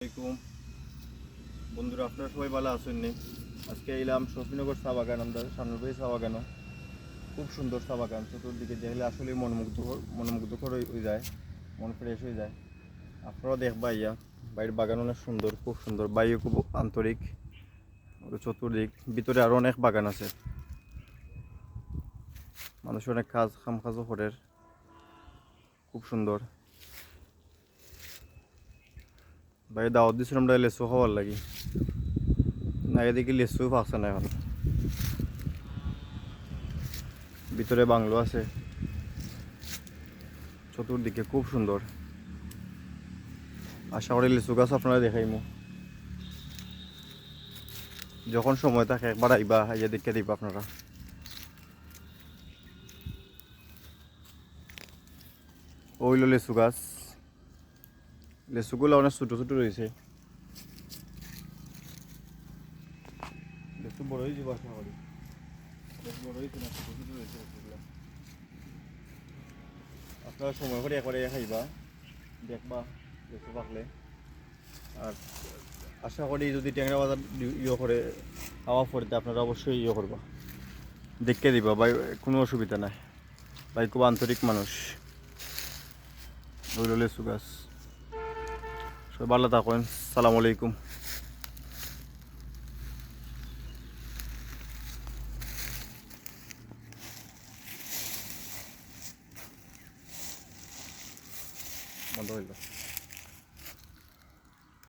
আসসালামাইকুম বন্ধুরা, আপনারা সবাই ভালো আছেন নি? আজকে এলাম শফিনগর চা বাগান, আমাদের সামনের বাড়ি চা বাগানও খুব সুন্দর চা বাগান। চতুর্দিকে দেখলে আসলে মনোমুগ্ধকর হয়ে যায়, মন ফ্রেশ হয়ে যায়। আপনারাও দেখবা ইয়া বাইরের বাগান অনেক সুন্দর, খুব সুন্দর, বাইরে খুব আন্তরিক। চতুর্দিক ভিতরে আরও অনেক বাগান আছে, মানুষ অনেক কাজও করে, খুব সুন্দর। বাইরে দাওয়াত দিয়েছিলাম লেচু খাওয়ার লাগি, না এদিকে লেচু পাচ্ছে না এখন। ভিতরে বাংলো আছে, চতুর্দিকে খুব সুন্দর। আশা করি লিচু গাছ আপনারা দেখাইমু, যখন সময় থাকে একবার আইবা, আইয়া দেখে দিবা আপনারা। ওইল লিচু গাছ, লিচুগুলো অনেক ছোটো ছোটো রয়েছে, লিচু বড় হয়ে যাবো আশা করি। বড় হয়েছে না, ছোটো ছোটো রয়েছে লিচুগুলো। আপনারা সময় করে একবারে খাইবা, দেখবা লিচু পাকলে। আর আশা করি যদি ট্যাংরা বাজার করে খাওয়া পড়তে আপনারা অবশ্যই করবা, দেখে দিবা ভাই, কোনো অসুবিধা নাই। ভাই খুব আন্তরিক মানুষ। ওইল লিচু গাছ। সবাই ভালো থাকেন, সালাম আলাইকুম। বন্ধ হইল।